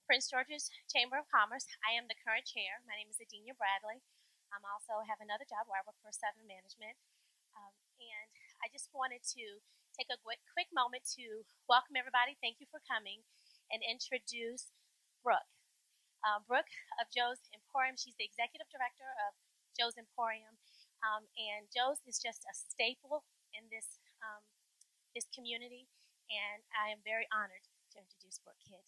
Prince George's Chamber of Commerce. I am the current chair. My name is Adenia Bradley. I also have another job where I work for Southern Management. And I just wanted to take a quick moment to welcome everybody. Thank you for coming and introduce Brooke. Brooke of Joe's Emporium. She's the executive director of Joe's Emporium. And Joe's is just a staple in this community. And I am very honored to introduce Brooke Kidd.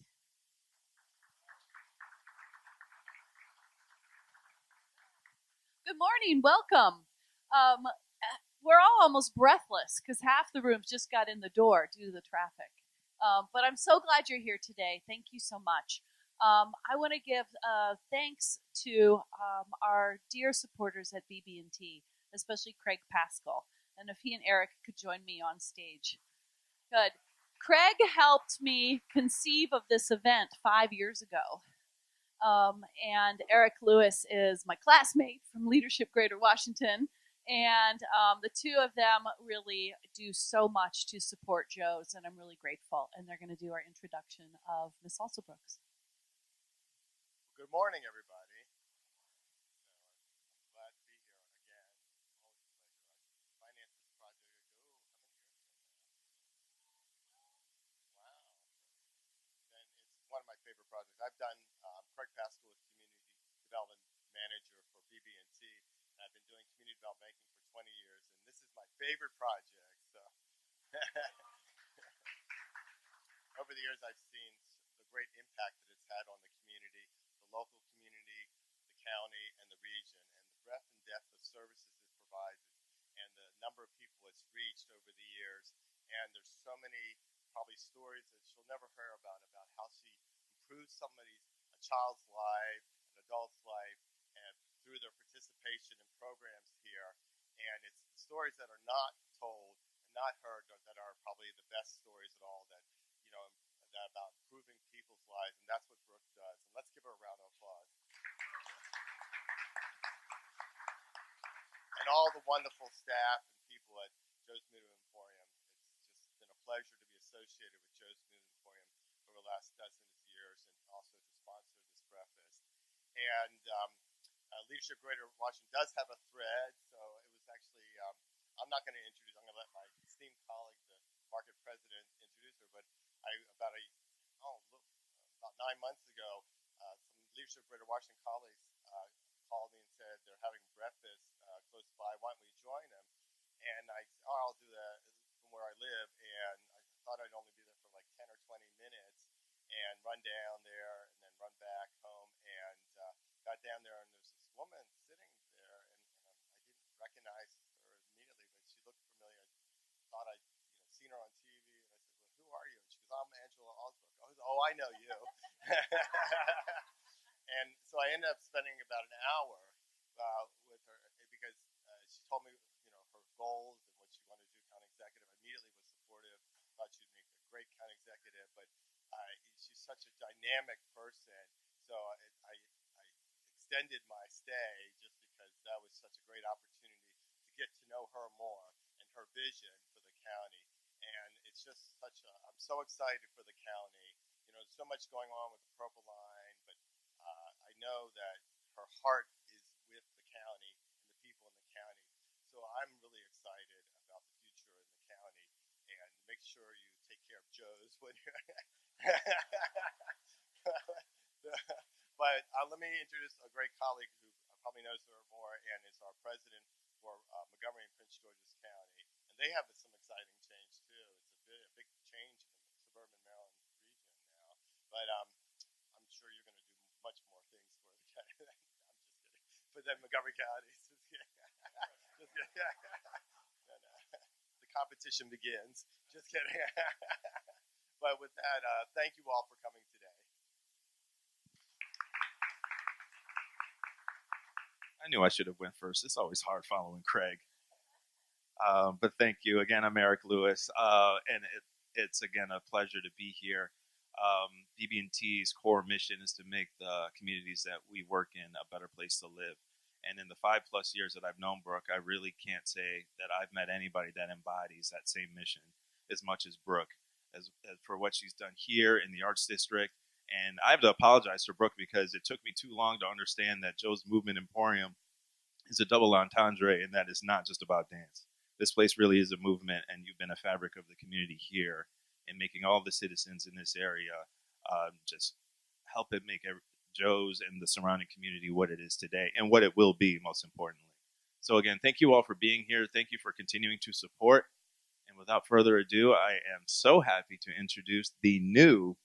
Good morning, welcome. We're all almost breathless because half the rooms just got in the door due to the traffic. But I'm so glad you're here today. Thank you so much. I want to give thanks to our dear supporters at BB&T, especially Craig Pascal. And if he and Eric could join me on stage. Good. Craig helped me conceive of this event 5 years ago. And Eric Lewis is my classmate from Leadership Greater Washington. And the two of them really do so much to support Joe's, and I'm really grateful. And they're going to do our introduction of Miss Alsobrooks. Good morning, everybody. So, I'm glad to be here again. Always a pleasure. I financed this project. Wow. Then it's one of my favorite projects. I've done Craig Pascal is Community Development Manager for BB&T. I've been doing community development banking for 20 years, and this is my favorite project. So over the years, I've seen the great impact that it's had on the community, the local community, the county, and the region, and the breadth and depth of services it provides, and the number of people it's reached over the years. And there's so many probably stories that she'll never hear about how she improves a child's life, an adult's life, and through their participation in programs here. And it's the stories that are not told and not heard that are probably the best stories at all, that about improving people's lives, and that's what Brooke does. And let's give her a round of applause. And all the wonderful staff and people at Joe's Mood Emporium. It's just been a pleasure to be associated with Joe's Mood Emporium for the last dozen years, and also to sponsor this breakfast. And Leadership Greater Washington does have a thread, so it was actually, I'm not going to introduce, I'm going to let my esteemed colleague, the market president, introduce her, but about 9 months ago, some Leadership Greater Washington colleagues called me and said they're having breakfast close by. Why don't we join them? And I said, I'll do that from where I live. And I thought I'd only be there for like 10 or 20 minutes and run down there and then run back home. And got down there, and there's this woman sitting there, and I didn't recognize her immediately, but she looked familiar. I thought I'd seen her on TV, and I said, well, who are you? And she goes, I'm Angela Alsobrooks. Oh, I know you. And so I ended up spending about an hour with her, because she told me, her goals and what she wanted to do county executive. I immediately was supportive. Thought she'd make a great county executive, but she's such a dynamic person. So I extended my stay just because that was such a great opportunity to get to know her more and her vision for the county. And it's just I'm so excited for the county. There's so much going on with the Purple Line, but I know that her heart is with the county and the people in the county. So I'm really excited about the future in the county, and make sure you take care of Joe's when you're But let me introduce a great colleague who probably knows her more, and is our president for Montgomery and Prince George's County. And they have some exciting change too. It's a big change in the suburban Maryland region now. But I'm sure you're going to do much more things for the county. I'm just kidding. For the Montgomery County. Just kidding. Just kidding. No. The competition begins. Just kidding. But with that, thank you all for coming today. I knew I should have went first. It's always hard following Craig. But thank you. Again, I'm Eric Lewis, and it's, again, a pleasure to be here. BB&T's core mission is to make the communities that we work in a better place to live. And in the 5+ years that I've known Brooke, I really can't say that I've met anybody that embodies that same mission as much as Brooke, as for what she's done here in the Arts District And I have to apologize to Brooke because it took me too long to understand that Joe's Movement Emporium is a double entendre, and that is not just about dance. This place really is a movement, and you've been a fabric of the community here in making all the citizens in this area just help it make Joe's and the surrounding community what it is today and what it will be, most importantly. So again, thank you all for being here. Thank you for continuing to support. And without further ado, I am so happy to introduce the new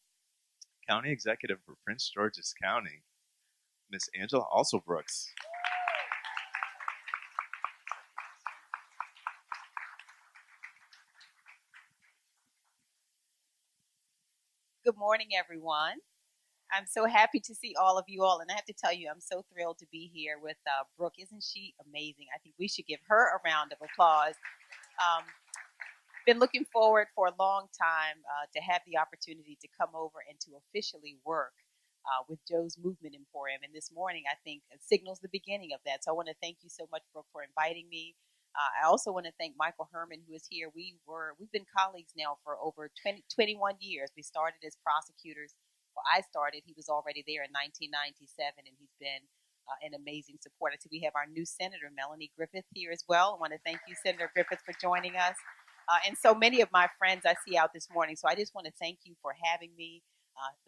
County Executive for Prince George's County, Miss Angela Alsobrooks. Good morning, everyone. I'm so happy to see all of you all, and I have to tell you, I'm so thrilled to be here with Brooke. Isn't she amazing? I think we should give her a round of applause. Been looking forward for a long time to have the opportunity to come over and to officially work with Joe's Movement Emporium. And this morning, I think, signals the beginning of that. So I want to thank you so much, Brooke, for inviting me. I also want to thank Michael Herman, who is here. We've been colleagues now for over 21 years. We started as prosecutors. Well, I started. He was already there in 1997, and he's been an amazing supporter. So we have our new Senator, Melanie Griffith, here as well. I want to thank you, Senator Griffith, for joining us. And so many of my friends I see out this morning. So I just want to thank you for having me.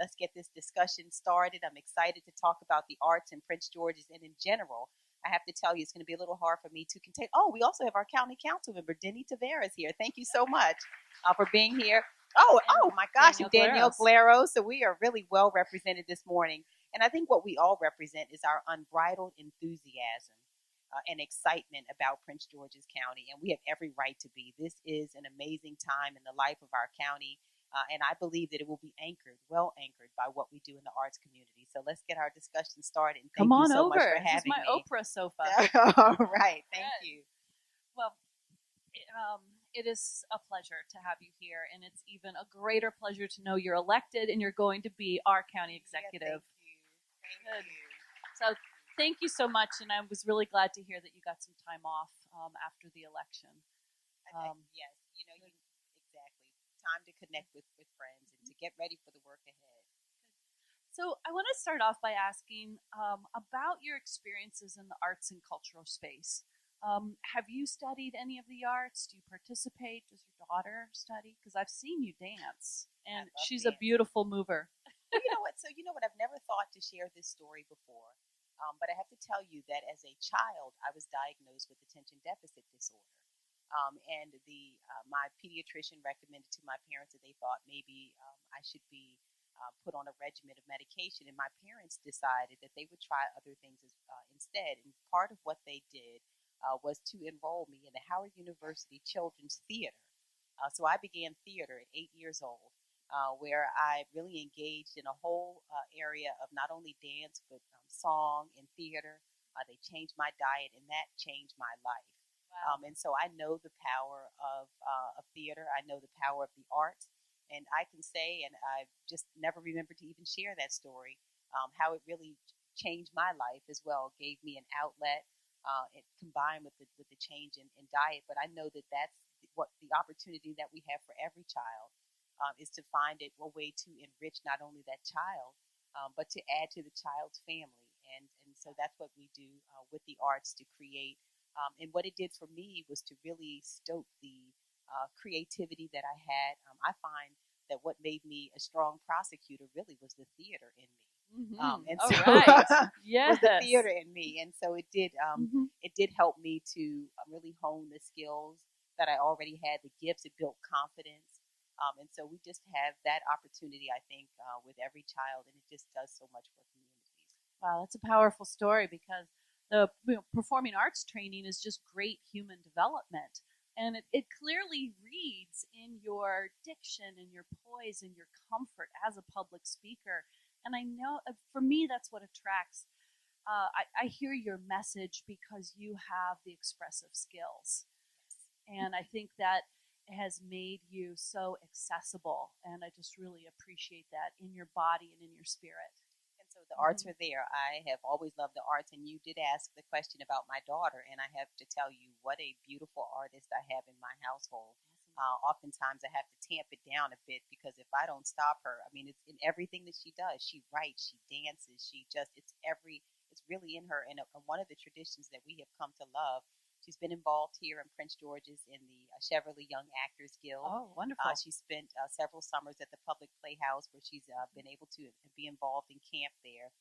Let's get this discussion started. I'm excited to talk about the arts in Prince George's and in general. I have to tell you, it's going to be a little hard for me to contain. Oh, we also have our county council member, Denny Tavares, here. Thank you so much for being here. Oh my gosh, Danielle Glero. So we are really well represented this morning. And I think what we all represent is our unbridled enthusiasm and excitement about Prince George's County. And we have every right to be. This is an amazing time in the life of our county. And I believe that it will be well anchored by what we do in the arts community. So let's get our discussion started. And thank you so much for having me. This is my Oprah sofa. All right. Thank you. Well, it is a pleasure to have you here. And it's even a greater pleasure to know you're elected and you're going to be our county executive. Yeah, thank you. So thank you so much. And I was really glad to hear that you got some time off after the election. Yes, exactly. Time to connect with friends and to get ready for the work ahead. So I want to start off by asking about your experiences in the arts and cultural space. Have you studied any of the arts? Do you participate? Does your daughter study? Because I've seen you dance, and she's dancing. A beautiful mover. Well, you know what? I've never thought to share this story before, but I have to tell you that as a child, I was diagnosed with attention deficit disorder. And my pediatrician recommended to my parents that they thought maybe I should be put on a regimen of medication. And my parents decided that they would try other things instead. And part of what they did was to enroll me in the Howard University Children's Theater. So I began theater at 8 years old, where I really engaged in a whole area of not only dance, but song and theater. They changed my diet, and that changed my life. Wow. And so I know the power of theater. I know the power of the arts. And I can say, and I just never remember to even share that story, how it really changed my life as well. Gave me an outlet, it combined with the change in diet. But I know that that's what the opportunity that we have for every child is to find a way to enrich not only that child, but to add to the child's family. And so that's what we do with the arts to create. And what it did for me was to really stoke the creativity that I had. I find that what made me a strong prosecutor really was the theater in me. Mm-hmm. Was the theater in me. And so it did help me to really hone the skills that I already had, the gifts. It built confidence. And so we just have that opportunity, I think, with every child, and it just does so much for communities. Wow, that's a powerful story because the performing arts training is just great human development. And it clearly reads in your diction and your poise and your comfort as a public speaker. And I know, for me, that's what attracts. I hear your message because you have the expressive skills. And I think that has made you so accessible. And I just really appreciate that in your body and in your spirit. So the arts are there. I have always loved the arts, and you did ask the question about my daughter, and I have to tell you what a beautiful artist I have in my household. Oftentimes I have to tamp it down a bit because if I don't stop her, I mean, it's in everything that she does. She writes, she dances, it's really in her. And one of the traditions that we have come to love, she's been involved here in Prince George's in the Cheverly Young Actors Guild. Oh, wonderful. She spent several summers at the Public Playhouse where she's been able to be involved in camp there.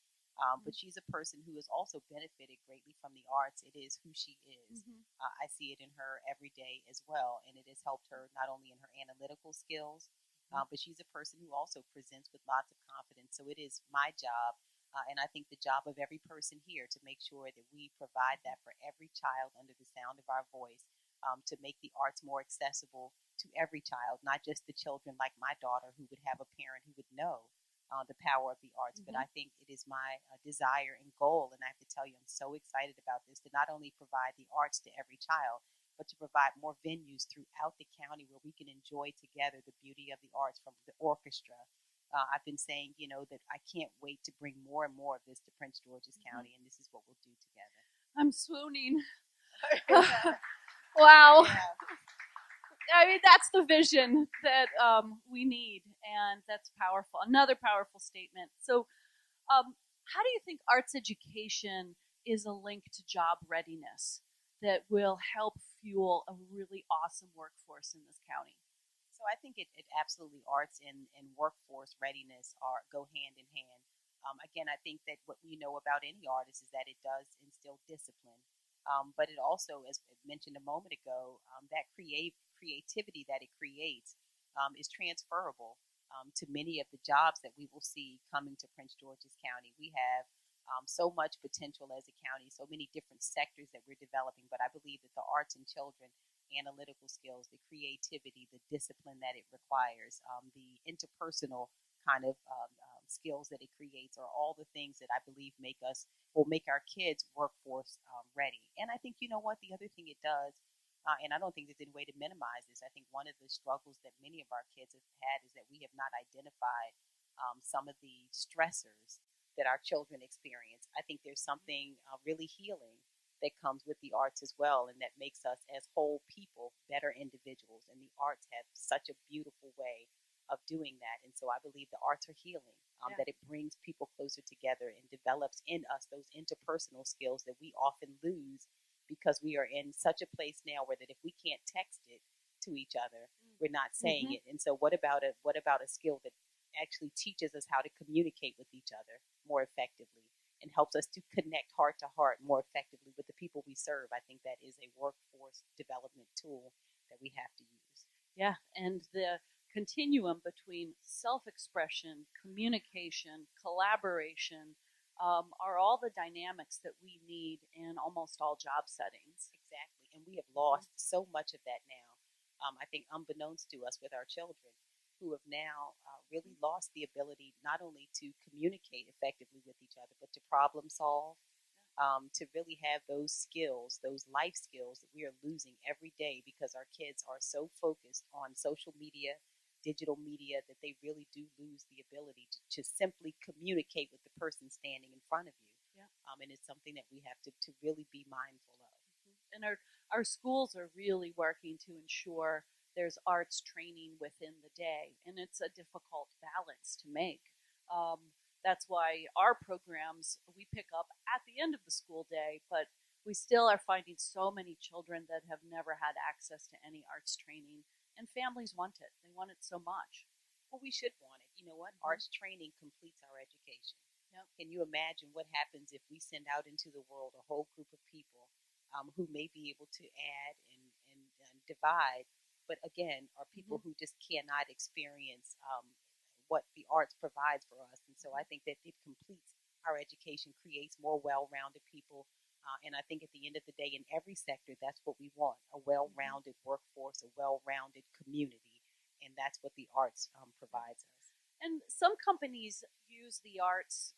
But she's a person who has also benefited greatly from the arts. It is who she is. I see it in her every day as well, and it has helped her not only in her analytical skills, but she's a person who also presents with lots of confidence. So it is my job, and I think the job of every person here to make sure that we provide that for every child under the sound of our voice, to make the arts more accessible to every child, not just the children like my daughter who would have a parent who would know the power of the arts. But I think it is my desire and goal, and I have to tell you, I'm so excited about this, to not only provide the arts to every child, but to provide more venues throughout the county where we can enjoy together the beauty of the arts, from the orchestra. I've been saying, that I can't wait to bring more and more of this to Prince George's County, and this is what we'll do together. I'm swooning. Wow. Yeah. I mean, that's the vision that we need, and that's powerful. Another powerful statement. So, how do you think arts education is a link to job readiness that will help fuel a really awesome workforce in this county? So I think it absolutely, arts and workforce readiness go hand in hand. Again, I think that what we know about any artist is that it does instill discipline. But it also, as mentioned a moment ago, that creativity that it creates is transferable to many of the jobs that we will see coming to Prince George's County. We have so much potential as a county, so many different sectors that we're developing, but I believe that the arts and children, analytical skills, the creativity, the discipline that it requires, the interpersonal kind of skills that it creates, are all the things that I believe will make our kids workforce ready. And I think, you know what, the other thing it does, and I don't think there's any way to minimize this, I think one of the struggles that many of our kids have had is that we have not identified some of the stressors that our children experience. I think there's something really healing that comes with the arts as well, and that makes us as whole people better individuals. And the arts have such a beautiful way of doing that. And so I believe the arts are healing, that it brings people closer together and develops in us those interpersonal skills that we often lose because we are in such a place now where that if we can't text it to each other, we're not saying it. And so what about a skill that actually teaches us how to communicate with each other more effectively and helps us to connect heart to heart more effectively with the people we serve? I think that is a workforce development tool that we have to use. Yeah, and the continuum between self-expression, communication, collaboration are all the dynamics that we need in almost all job settings. Exactly, and we have lost so much of that now. I think unbeknownst to us with our children, who have now really lost the ability not only to communicate effectively with each other, but to problem solve, to really have those skills, those life skills that we are losing every day because our kids are so focused on social media, digital media, that they really do lose the ability to simply communicate with the person standing in front of you. Yeah. And it's something that we have to really be mindful of. And our schools are really working to ensure there's arts training within the day, and it's a difficult balance to make. That's why our programs we pick up at the end of the school day, but we still are finding so many children that have never had access to any arts training, and families want it. They want it so much. Well, we should want it. You know what? Arts training completes our education. Yep. Can you imagine what happens if we send out into the world a whole group of people who may be able to add and divide, but again, are people who just cannot experience what the arts provides for us? And so I think that it completes our education, creates more well-rounded people. And I think at the end of the day, in every sector, that's what we want: a well-rounded workforce, a well-rounded community. And that's what the arts provides us. And some companies use the arts,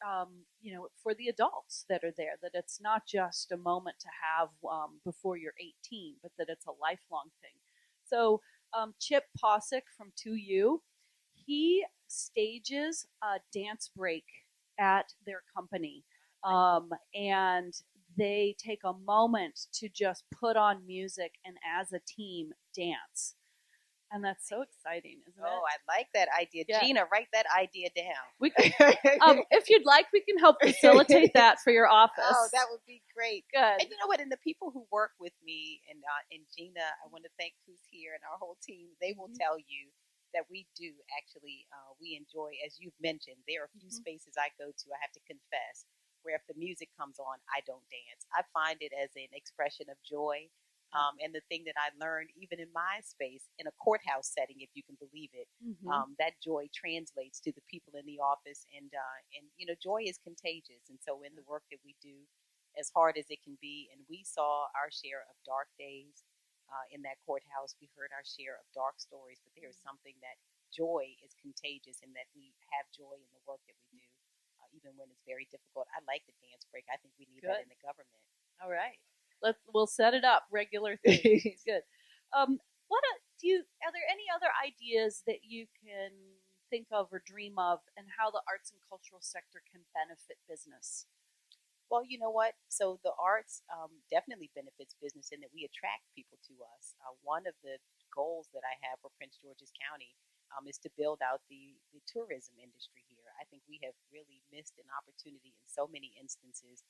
for the adults that are there, that it's not just a moment to have before you're 18, but that it's a lifelong thing. So Chip Posick from 2U, he stages a dance break at their company. And they take a moment to just put on music and as a team dance. And that's so exciting, isn't it? Oh, I like that idea. Yeah. Gina, write that idea down. We can, if you'd like, we can help facilitate that for your office. Oh, that would be great. Good. And you know what? And the people who work with me and Gina, I want to thank who's here and our whole team. They will tell you that we do actually, we enjoy, as you've mentioned, there are a few spaces I go to, I have to confess, where if the music comes on, I don't dance. I find it as an expression of joy. And the thing that I learned, even in my space, in a courthouse setting, if you can believe it, that joy translates to the people in the office, and you know, joy is contagious. And so, in the work that we do, as hard as it can be, and we saw our share of dark days in that courthouse. We heard our share of dark stories, but there is something that joy is contagious, and that we have joy in the work that we do, even when it's very difficult. I like the dance break. I think we need that in the government. All right. We'll set it up. Regular things. Good. Are there any other ideas that you can think of or dream of, and how the arts and cultural sector can benefit business? Well, you know what? So the arts definitely benefits business in that we attract people to us. One of the goals that I have for Prince George's County is to build out the tourism industry here. I think we have really missed an opportunity in so many instances,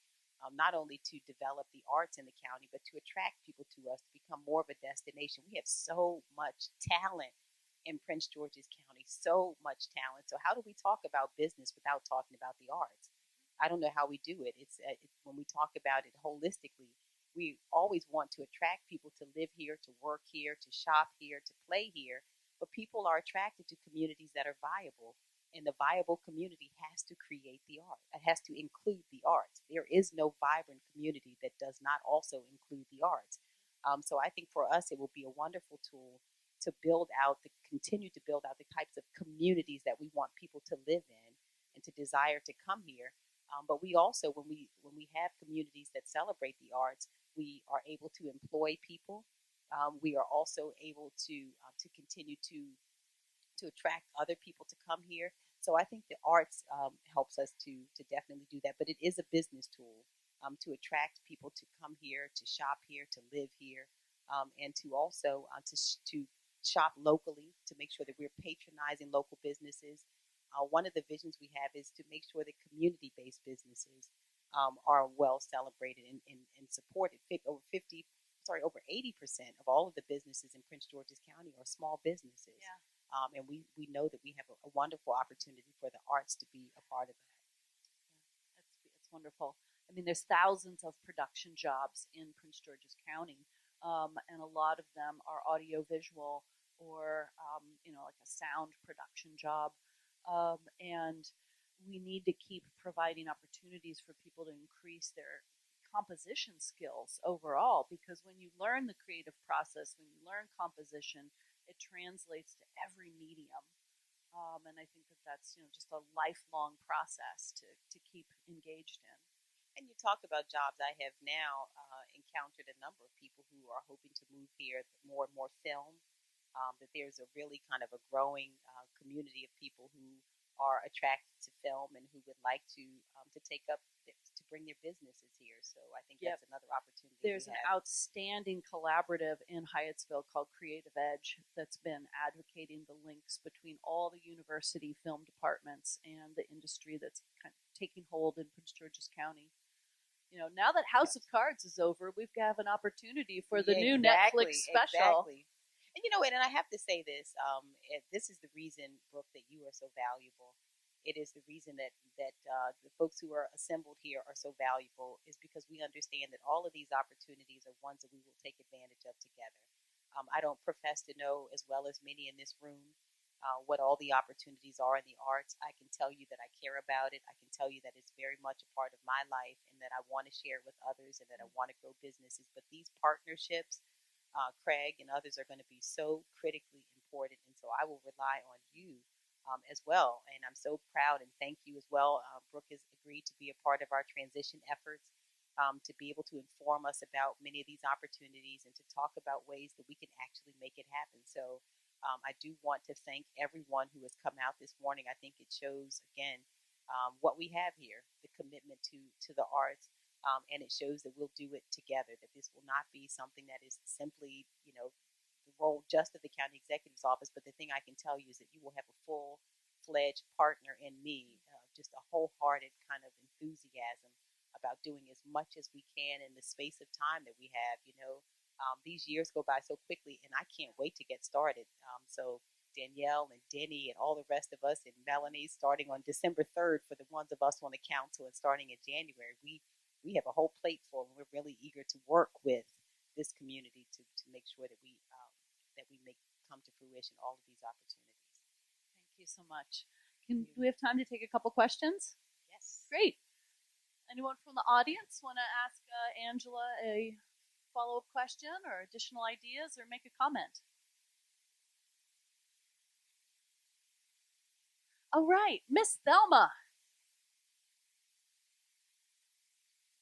not only to develop the arts in the county, but to attract people to us, to become more of a destination. We have so much talent in Prince George's County, so much talent. So how do we talk about business without talking about the arts? I don't know how we do it. It's when we talk about it holistically, we always want to attract people to live here, to work here, to shop here, to play here. But people are attracted to communities that are viable. And the viable community has to create the art. It has to include the arts. There is no vibrant community that does not also include the arts. So I think for us, it will be a wonderful tool to continue to build out the types of communities that we want people to live in and to desire to come here. But we also, when we have communities that celebrate the arts, we are able to employ people. We are also able to continue to attract other people to come here. So I think the arts helps us to definitely do that. But it is a business tool to attract people to come here, to shop here, to live here, and to also to shop locally, to make sure that we're patronizing local businesses. One of the visions we have is to make sure that community-based businesses are well celebrated and supported. Over 80% of all of the businesses in Prince George's County are small businesses. Yeah. And we know that we have a wonderful opportunity for the arts to be a part of that. Yeah, it's wonderful. I mean, there's thousands of production jobs in Prince George's County, and a lot of them are audiovisual or, like a sound production job. And we need to keep providing opportunities for people to increase their composition skills overall, because when you learn the creative process, when you learn composition, it translates to every medium. And I think that that's just a lifelong process to keep engaged in. And you talk about jobs. I have now encountered a number of people who are hoping to move here, more and more film. That there's a really kind of a growing community of people who are attracted to film and who would like to bring their businesses here. So I think that's another opportunity. There's an outstanding collaborative in Hyattsville called Creative Edge that's been advocating the links between all the university film departments and the industry that's kind of taking hold in Prince George's County. Now that House of Cards is over, we've got an opportunity for the new Netflix special. Exactly. And and I have to say this, this is the reason, Brooke, that you are so valuable. It is the reason that the folks who are assembled here are so valuable, is because we understand that all of these opportunities are ones that we will take advantage of together. I don't profess to know, as well as many in this room, what all the opportunities are in the arts. I can tell you that I care about it. I can tell you that it's very much a part of my life, and that I want to share it with others, and that I want to grow businesses. But these partnerships, Craig and others, are going to be so critically important. And so I will rely on you as well. And I'm so proud and thank you as well. Brooke has agreed to be a part of our transition efforts, to be able to inform us about many of these opportunities and to talk about ways that we can actually make it happen. So I do want to thank everyone who has come out this morning. I think it shows, again, what we have here, the commitment to the arts. And it shows that we'll do it together, that this will not be something that is simply, role just of the county executive's office, but the thing I can tell you is that you will have a full-fledged partner in me, just a wholehearted kind of enthusiasm about doing as much as we can in the space of time that we have. These years go by so quickly, and I can't wait to get started. So Danielle and Denny and all the rest of us, and Melanie, starting on December 3rd for the ones of us on the council, and starting in January, we have a whole plate full, and we're really eager to work with this community to make sure that we make come to fruition all of these opportunities. Thank you so much. Do we have time to take a couple questions? Yes. Great. Anyone from the audience want to ask Angela a follow-up question or additional ideas or make a comment? All right, Miss Thelma.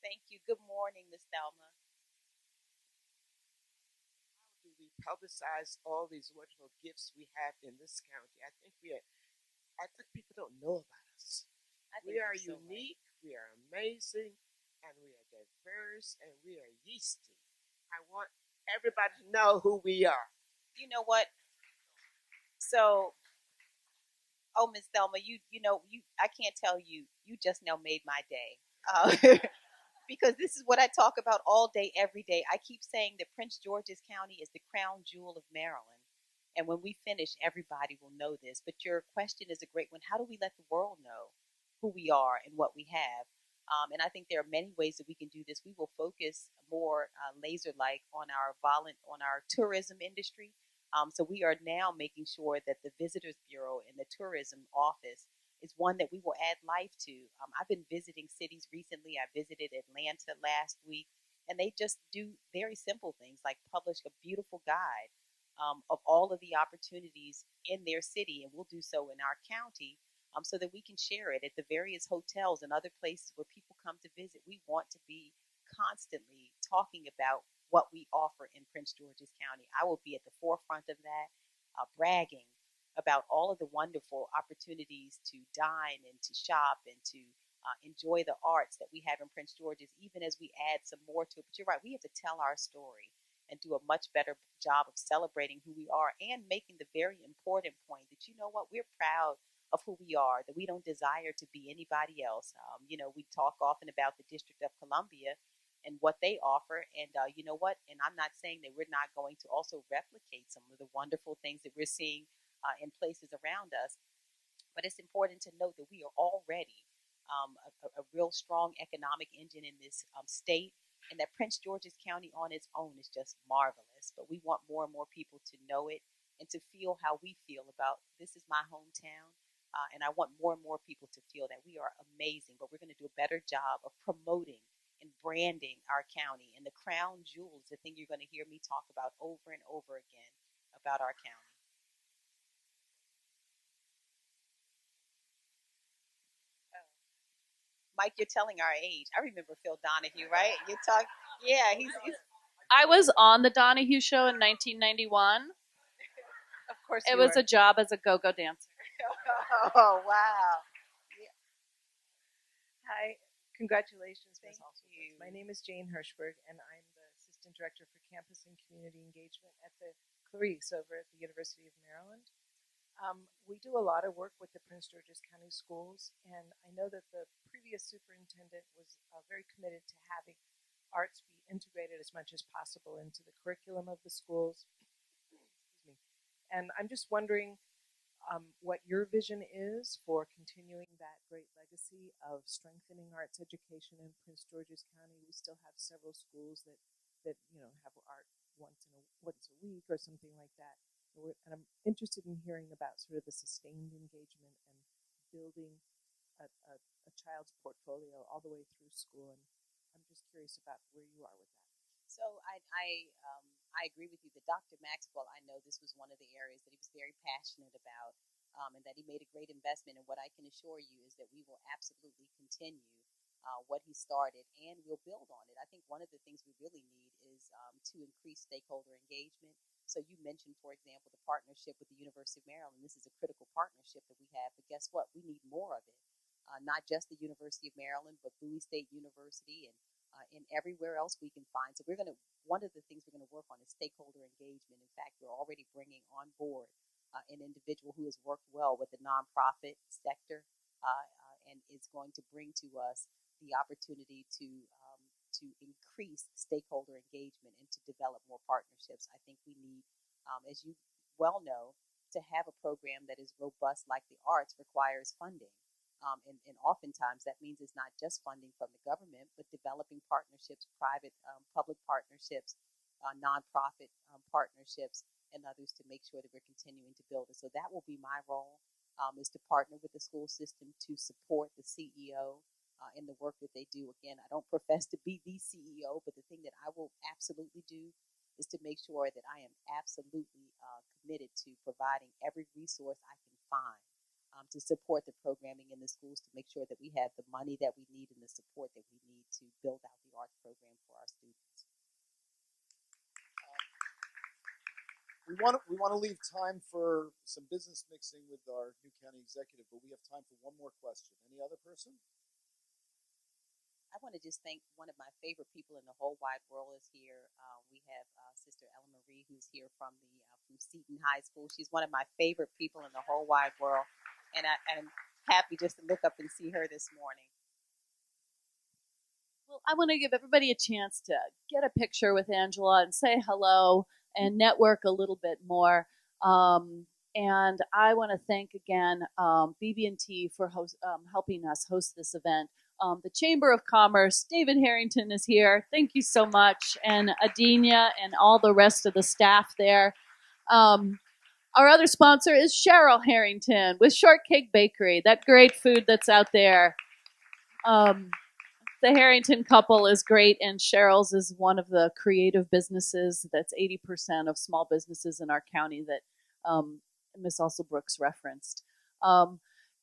Thank you. Good morning, Miss Thelma. How do we publicize all these wonderful gifts we have in this county? I think people don't know about us. We are unique, we are amazing, and we are diverse, and we are yeasty. I want everybody to know who we are. You know what? So, Miss Thelma, I can't tell you. You just now made my day. Because this is what I talk about all day, every day. I keep saying that Prince George's County is the crown jewel of Maryland. And when we finish, everybody will know this. But your question is a great one. How do we let the world know who we are and what we have? And I think there are many ways that we can do this. We will focus more laser-like on our tourism industry. So we are now making sure that the Visitors Bureau and the Tourism Office is one that we will add life to. I've been visiting cities recently. I visited Atlanta last week, and they just do very simple things like publish a beautiful guide of all of the opportunities in their city, and we'll do so in our county so that we can share it at the various hotels and other places where people come to visit. We want to be constantly talking about what we offer in Prince George's County. I will be at the forefront of that, bragging about all of the wonderful opportunities to dine and to shop and to enjoy the arts that we have in Prince George's, even as we add some more to it. But you're right, we have to tell our story and do a much better job of celebrating who we are and making the very important point that, you know what, we're proud of who we are, that we don't desire to be anybody else. We talk often about the District of Columbia and what they offer. And you know what? And I'm not saying that we're not going to also replicate some of the wonderful things that we're seeing in places around us. But it's important to note that we are already a real strong economic engine in this state, and that Prince George's County on its own is just marvelous. But we want more and more people to know it and to feel how we feel about this is my hometown. And I want more and more people to feel that we are amazing, but we're going to do a better job of promoting and branding our county. And the crown jewel is the thing you're going to hear me talk about over and over again about our county. Mike, you're telling our age. I remember Phil Donahue, right? You talk, yeah. He's I was on the Donahue Show in 1991. Of course, it was a job as a go-go dancer. Oh, wow. Yeah. Hi, congratulations, Ms. Thank Alsobrooks. you. My name is Jane Hirschberg, and I'm the Assistant Director for Campus and Community Engagement at the Clarice over at the University of Maryland. We do a lot of work with the Prince George's County Schools, and I know that the previous superintendent was very committed to having arts be integrated as much as possible into the curriculum of the schools. Excuse me. And I'm just wondering what your vision is for continuing that great legacy of strengthening arts education in Prince George's County. We still have several schools that have art once a week or something like that. And I'm interested in hearing about sort of the sustained engagement and building a child's portfolio all the way through school. And I'm just curious about where you are with that. So I agree with you that Dr. Maxwell, I know this was one of the areas that he was very passionate about, and that he made a great investment. And what I can assure you is that we will absolutely continue what he started, and we'll build on it. I think one of the things we really need is to increase stakeholder engagement. So you mentioned, for example, the partnership with the University of Maryland. This is a critical partnership that we have, but guess what? We need more of it. Not just the University of Maryland, but Bowie State University and and everywhere else we can find. So one of the things we're going to work on is stakeholder engagement. In fact, we're already bringing on board an individual who has worked well with the nonprofit sector and is going to bring to us the opportunity to increase stakeholder engagement and to develop more partnerships. I think we need, as you well know, to have a program that is robust like the arts requires funding. And oftentimes that means it's not just funding from the government, but developing partnerships, private, public partnerships, nonprofit partnerships, and others to make sure that we're continuing to build it. So that will be my role, is to partner with the school system to support the CEO in the work that they do. Again, I don't profess to be the CEO, but the thing that I will absolutely do is to make sure that I am absolutely committed to providing every resource I can find to support the programming in the schools, to make sure that we have the money that we need and the support that we need to build out the arts program for our students. We want to leave time for some business mixing with our new county executive, but we have time for one more question. Any other person? I want to just thank one of my favorite people in the whole wide world is here. We have Sister Ellen Marie, who's here from Seton High School. She's one of my favorite people in the whole wide world, and I'm happy just to look up and see her this morning. Well, I want to give everybody a chance to get a picture with Angela and say hello and network a little bit more. And I want to thank again BB&T for helping us host this event. The Chamber of Commerce, David Harrington is here. Thank you so much. And Adina and all the rest of the staff there. Our other sponsor is Cheryl Harrington with Shortcake Bakery, that great food that's out there. The Harrington couple is great, and Cheryl's is one of the creative businesses that's 80% of small businesses in our county that Ms. Alsobrooks referenced.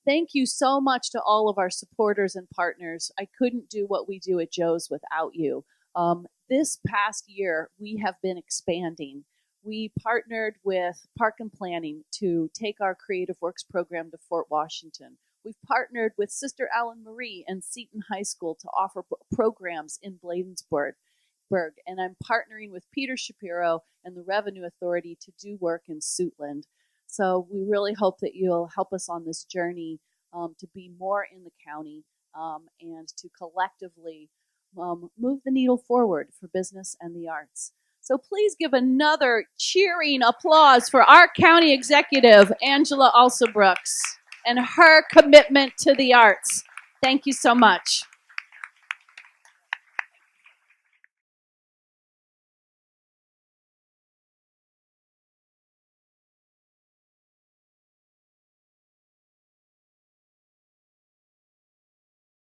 Thank you so much to all of our supporters and partners. I couldn't do what we do at Joe's without you. This past year, we have been expanding. We partnered with Park and Planning to take our Creative Works program to Fort Washington. We've partnered with Sister Ellen Marie and Seton High School to offer programs in Bladensburg. And I'm partnering with Peter Shapiro and the Revenue Authority to do work in Suitland. So we really hope that you'll help us on this journey to be more in the county and to collectively move the needle forward for business and the arts. So please give another cheering applause for our county executive, Angela Alsobrooks, and her commitment to the arts. Thank you so much.